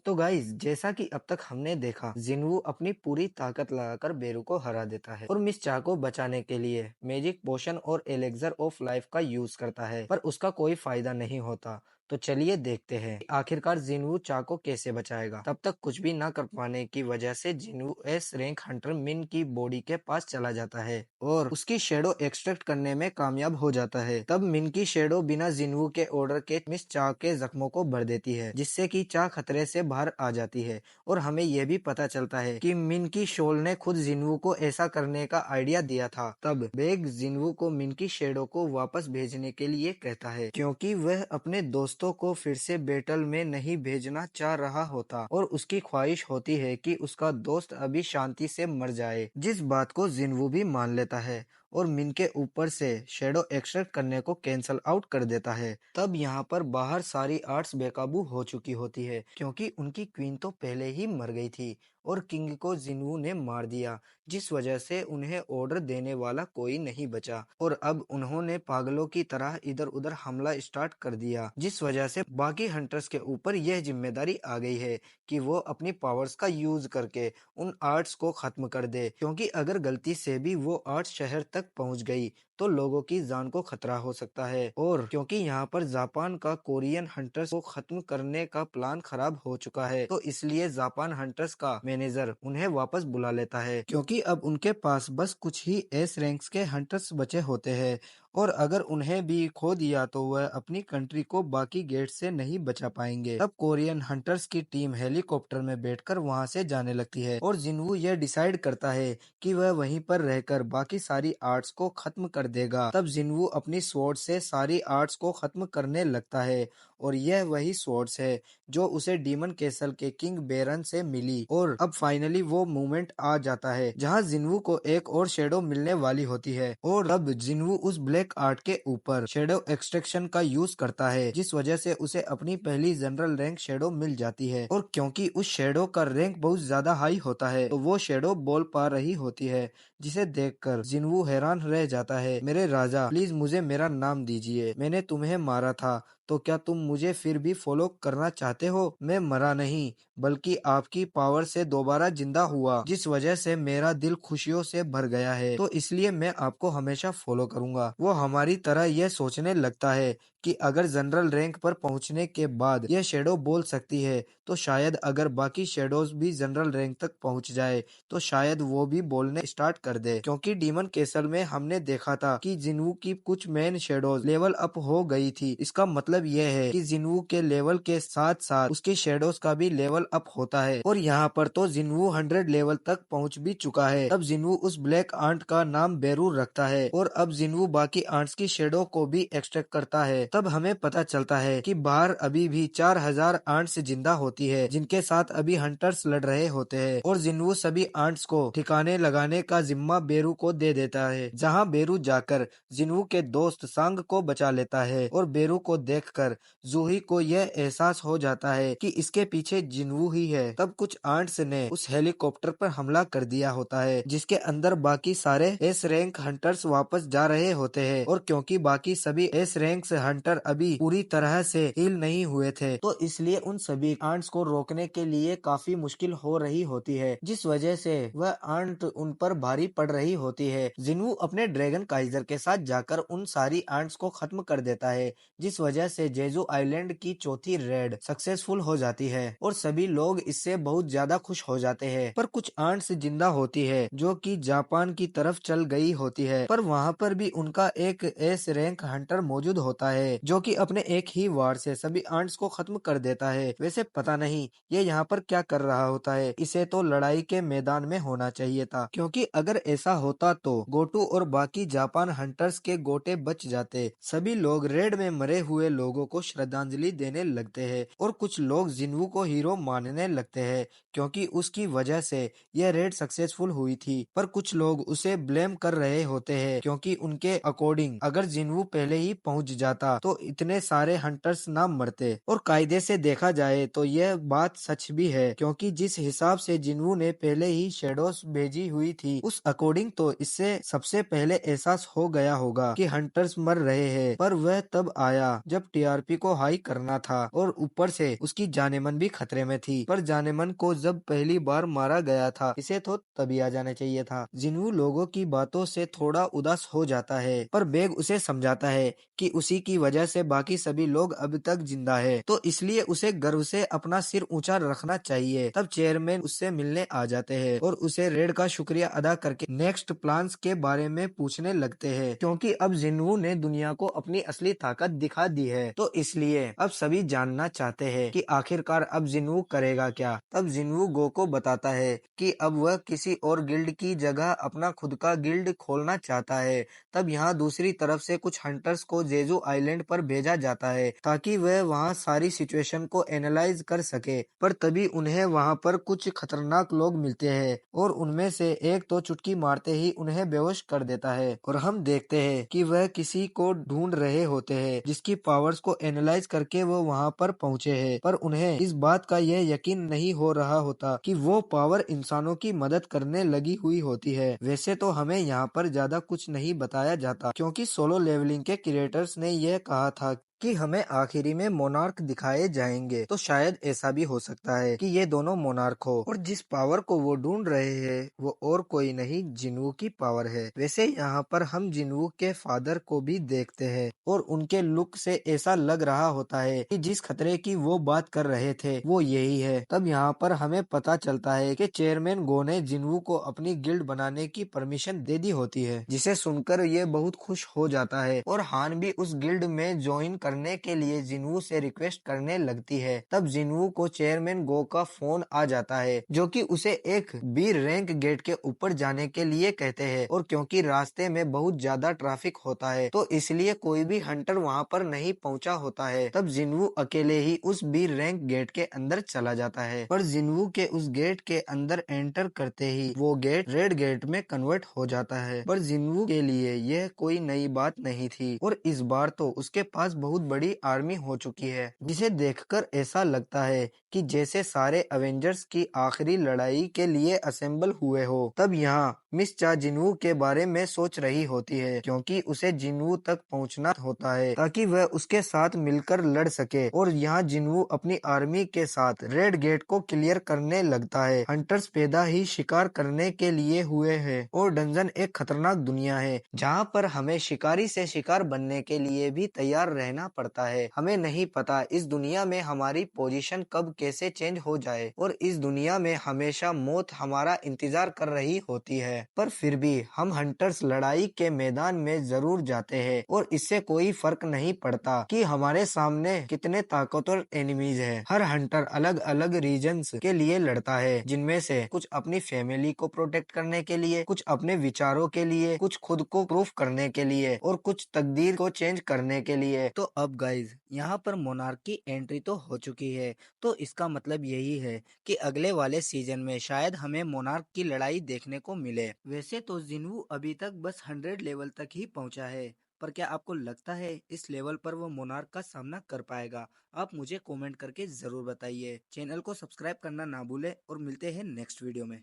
तो गाइस, जैसा कि अब तक हमने देखा, जिन्वू अपनी पूरी ताकत लगाकर बेरू को हरा देता है और मिस चा को बचाने के लिए मैजिक पोशन और एलेक्सर ऑफ लाइफ का यूज करता है, पर उसका कोई फायदा नहीं होता। तो चलिए देखते हैं आखिरकार जिन्वू चा को कैसे बचाएगा। तब तक कुछ भी ना कर पाने की वजह से जिन्वू एस रैंक हंटर मिन की बॉडी के पास चला जाता है और उसकी शेडो एक्सट्रैक्ट करने में कामयाब हो जाता है। तब मिन की शेडो बिना जिन्वू के ऑर्डर के मिस चा के जख्मों को भर देती है, जिससे कि चा खतरे से बाहर आ जाती है। और हमें यह भी पता चलता है कि मिन की शोल ने खुद जिन्वू को ऐसा करने का आइडिया दिया था। तब बेग जिन्वू को मिन की शेडो को वापस भेजने के लिए कहता है, क्योंकि वह अपने दोस्तों को फिर से बैटल में नहीं भेजना चाह रहा होता और उसकी ख्वाहिश होती है कि उसका दोस्त अभी शांति से मर जाए, जिस बात को जिन्वू भी मान लेता है और मिन के ऊपर से शेडो एक्सट्रैक्ट करने को कैंसल आउट कर देता है। तब यहाँ पर बाहर सारी आर्ट्स बेकाबू हो चुकी होती है, क्योंकि उनकी क्वीन तो पहले ही मर गई थी और किंग को जिन्वू ने मार दिया, जिस वजह से उन्हें ऑर्डर देने वाला कोई नहीं बचा और अब उन्होंने पागलों की तरह इधर उधर हमला स्टार्ट कर दिया, जिस वजह से बाकी हंटर्स के ऊपर यह जिम्मेदारी आ गई है कि वो अपनी पावर्स का यूज करके उन आर्ट्स को खत्म कर दे, क्योंकि अगर गलती से भी वो आर्ट्स शहर तक पहुंच गई तो लोगों की जान को खतरा हो सकता है। और क्योंकि यहाँ पर जापान का कोरियन हंटर्स को खत्म करने का प्लान खराब हो चुका है, तो इसलिए जापान हंटर्स का मैनेजर उन्हें वापस बुला लेता है, क्योंकि अब उनके पास बस कुछ ही एस रैंक्स के हंटर्स बचे होते हैं और अगर उन्हें भी खो दिया तो वह अपनी कंट्री को बाकी गेट से नहीं बचा पाएंगे। तब कोरियन हंटर्स की टीम हेलीकॉप्टर में बैठकर वहां से जाने लगती है और जिन्वू यह डिसाइड करता है कि वह वहीं पर रहकर बाकी सारी आर्ट्स को खत्म कर देगा। तब जिन्वू अपनी स्वॉर्ड से सारी आर्ट्स को खत्म करने लगता है और यह वही स्वॉर्ड्स है जो उसे डीमन कैसल के किंग बेरन से मिली। और अब फाइनली वो मोमेंट आ जाता है जहां जिन्वू को एक और शेडो मिलने वाली होती है और अब जिन्वू उस ब्लैक आर्ट के ऊपर शेडो एक्सट्रैक्शन का यूज करता है, जिस वजह से उसे अपनी पहली जनरल रैंक शेडो मिल जाती है। और क्योंकि उस शेडो का रैंक बहुत ज्यादा हाई होता है तो वो शेडो बोल पा रही होती है, जिसे देखकर जिन्वू हैरान रह जाता है। मेरे राजा, प्लीज मुझे मेरा नाम दीजिए, मैंने तुम्हें मारा था तो क्या तुम मुझे फिर भी फॉलो करना चाहते हो? मैं मरा नहीं, बल्कि आपकी पावर से दोबारा जिंदा हुआ, जिस वजह से मेरा दिल खुशियों से भर गया है, तो इसलिए मैं आपको हमेशा फॉलो करूंगा। वो हमारी तरह यह सोचने लगता है कि अगर जनरल रैंक पर पहुंचने के बाद यह शेडो बोल सकती है तो शायद अगर बाकी शेडोज भी जनरल रैंक तक पहुंच जाए तो शायद वो भी बोलने स्टार्ट कर दे, क्योंकि डीमन केसल में हमने देखा था कि जिन्वू की कुछ मेन शेडोज लेवल अप हो गई थी। इसका मतलब यह है कि जिन्वू के लेवल के साथ साथ उसके शेडोज का भी लेवल अप होता है और यहाँ पर तो जिन्वू 100 लेवल तक पहुंच भी चुका है। तब जिन्वू उस ब्लैक आंट का नाम बेरू रखता है और अब जिन्वू बाकी आंट्स की शेडो को भी एक्सट्रैक्ट करता है। तब हमें पता चलता है कि बाहर अभी भी 4000 आंट्स जिंदा होती है, जिनके साथ अभी हंटर्स लड़ रहे होते हैं और जिन्वू सभी आंट्स को ठिकाने लगाने का जिम्मा बेरू को दे देता है, जहाँ बेरू जाकर जिन्वू के दोस्त सांग को बचा लेता है और बेरू को देखकर जूही को यह एहसास हो जाता है कि इसके पीछे जिन्वू ही है। तब कुछ आंट्स ने उस हेलीकॉप्टर पर हमला कर दिया होता है, जिसके अंदर बाकी सारे एस रैंक हंटर्स वापस जा रहे होते हैं और क्योंकि बाकी सभी एस रैंक हंटर अभी पूरी तरह से हील नहीं हुए थे, तो इसलिए उन सभी आंट्स को रोकने के लिए काफी मुश्किल हो रही होती है, जिस वजह से वह आंट उन पर भारी पड़ रही होती है। जिन्वू अपने ड्रैगन काइजर के साथ जाकर उन सारी आंट्स को खत्म कर देता है, जिस वजह से जेजू आइलैंड की चौथी रेड सक्सेसफुल हो जाती है और सभी लोग इससे बहुत ज्यादा खुश हो जाते हैं। पर कुछ आंट्स जिंदा होती है जो कि जापान की तरफ चल गई होती है, पर वहाँ पर भी उनका एक एस रैंक हंटर मौजूद होता है जो कि अपने एक ही वार से सभी आंट्स को खत्म कर देता है। वैसे पता नहीं ये यहाँ पर क्या कर रहा होता है, इसे तो लड़ाई के मैदान में होना चाहिए था, क्योंकि अगर ऐसा होता तो गोटू और बाकी जापान हंटर्स के गोटे बच जाते। सभी लोग रेड में मरे हुए लोगों को श्रद्धांजलि देने लगते हैं और कुछ लोग जिन्वू को हीरो मानने लगते हैं, क्योंकि उसकी वजह से यह रेड सक्सेसफुल हुई थी। पर कुछ लोग उसे ब्लेम कर रहे होते हैं, क्योंकि उनके अकॉर्डिंग अगर जिन्वू पहले ही पहुंच जाता होता तो इतने सारे हंटर्स ना मरते। और कायदे से देखा जाए तो यह बात सच भी है, क्योंकि जिस हिसाब से जिन्वू ने पहले ही शेडोस भेजी हुई थी उस अकॉर्डिंग तो इससे सबसे पहले एहसास हो गया होगा कि हंटर्स मर रहे हैं। पर वह तब आया जब टीआरपी को हाई करना था और ऊपर से उसकी जानेमन भी खतरे में थी। पर जानेमन को जब पहली बार मारा गया था इसे तो तभी आ जाना चाहिए था। जिन्वू लोगों की बातों से थोड़ा उदास हो जाता है, पर बेग उसे समझाता है कि उसी की वजह से बाकी सभी लोग अब तक जिंदा है, तो इसलिए उसे गर्व से अपना सिर ऊंचा रखना चाहिए। तब चेयरमैन उससे मिलने आ जाते हैं और उसे रेड का शुक्रिया अदा करके नेक्स्ट प्लान्स के बारे में पूछने लगते हैं, क्योंकि अब जिन्वू ने दुनिया को अपनी असली ताकत दिखा दी है। तो इसलिए अब सभी जानना चाहते हैं कि आखिरकार अब जिन्वू करेगा क्या। तब जिन्वू गो को बताता है कि अब वह किसी और गिल्ड की जगह अपना खुद का गिल्ड खोलना चाहता है। तब यहाँ दूसरी तरफ से कुछ हंटर्स को जेजू आइलैंड पर भेजा जाता है ताकि वह वहाँ सारी सिचुएशन को एनालाइज कर सके। पर तभी उन्हें वहाँ पर कुछ खतरनाक लोग मिलते हैं और उनमें से एक तो चुटकी मारते ही उन्हें बेहोश कर देता है। और हम देखते हैं कि वह किसी को ढूंढ रहे होते हैं जिसकी पावर्स को एनालाइज करके वो वहाँ पर पहुँचे हैं। पर उन्हें इस बात का यह यकीन नहीं हो रहा होता कि वो पावर इंसानों की मदद करने लगी हुई होती है। वैसे तो हमें यहाँ पर ज्यादा कुछ नहीं बताया जाता, क्योंकि सोलो लेवलिंग के क्रिएटर्स ने यह कहा था कि हमें आखिरी में मोनार्क दिखाए जाएंगे, तो शायद ऐसा भी हो सकता है कि ये दोनों मोनार्क हो और जिस पावर को वो ढूंढ रहे हैं वो और कोई नहीं जिन्वू की पावर है। वैसे यहाँ पर हम जिन्वू के फादर को भी देखते हैं और उनके लुक से ऐसा लग रहा होता है कि जिस खतरे की वो बात कर रहे थे वो यही है। तब यहाँ पर हमें पता चलता है कि चेयरमैन गो ने जिन्वू को अपनी गिल्ड बनाने की परमिशन दे दी होती है, जिसे सुनकर ये बहुत खुश हो जाता है और हान भी उस गिल्ड में ज्वाइन करने के लिए जिन्वू से रिक्वेस्ट करने लगती है। तब जिन्वू को चेयरमैन गो का फोन आ जाता है जो कि उसे एक बी रैंक गेट के ऊपर जाने के लिए कहते हैं, और क्योंकि रास्ते में बहुत ज्यादा ट्रैफिक होता है तो इसलिए कोई भी हंटर वहां पर नहीं पहुंचा होता है। तब जिन्वू अकेले ही उस बी रैंक गेट के अंदर चला जाता है। पर जिन्वू के उस गेट के अंदर एंटर करते ही वो गेट रेड गेट में कन्वर्ट हो जाता है। पर जिन्वू के लिए यह कोई नई बात नहीं थी और इस बार तो उसके पास बहुत बड़ी आर्मी हो चुकी है, जिसे देखकर ऐसा लगता है कि जैसे सारे अवेंजर्स की आखिरी लड़ाई के लिए असेंबल हुए हो। तब यहाँ मिस चा जिन्वू के बारे में सोच रही होती है, क्योंकि उसे जिन्वू तक पहुँचना होता है ताकि वह उसके साथ मिलकर लड़ सके। और यहाँ जिन्वू अपनी आर्मी के साथ रेड गेट को क्लियर करने लगता है। हंटर्स पैदा ही शिकार करने के लिए हुए हैं और डंजन एक खतरनाक दुनिया है जहाँ पर हमें शिकारी से शिकार बनने के लिए भी तैयार रहना पड़ता है। हमें नहीं पता इस दुनिया में हमारी पोजीशन कब कैसे चेंज हो जाए और इस दुनिया में हमेशा मौत हमारा इंतजार कर रही होती है। पर फिर भी हम हंटर्स लड़ाई के मैदान में जरूर जाते हैं और इससे कोई फर्क नहीं पड़ता कि हमारे सामने कितने ताकतवर एनिमीज हैं। हर हंटर अलग अलग रीजन्स के लिए लड़ता है, जिनमें से कुछ अपनी फैमिली को प्रोटेक्ट करने के लिए, कुछ अपने विचारों के लिए, कुछ खुद को प्रूफ करने के लिए और कुछ तकदीर को चेंज करने के लिए। तो अब गाइज यहाँ पर मोनार्क की एंट्री तो हो चुकी है, तो इसका मतलब यही है कि अगले वाले सीजन में शायद हमें मोनार्क की लड़ाई देखने को मिले। वैसे तो जिन्वू अभी तक बस 100 लेवल तक ही पहुंचा है, पर क्या आपको लगता है इस लेवल पर वो मोनार्क का सामना कर पाएगा? आप मुझे कमेंट करके जरूर बताइए। चैनल को सब्सक्राइब करना ना भूले और मिलते हैं नेक्स्ट वीडियो में।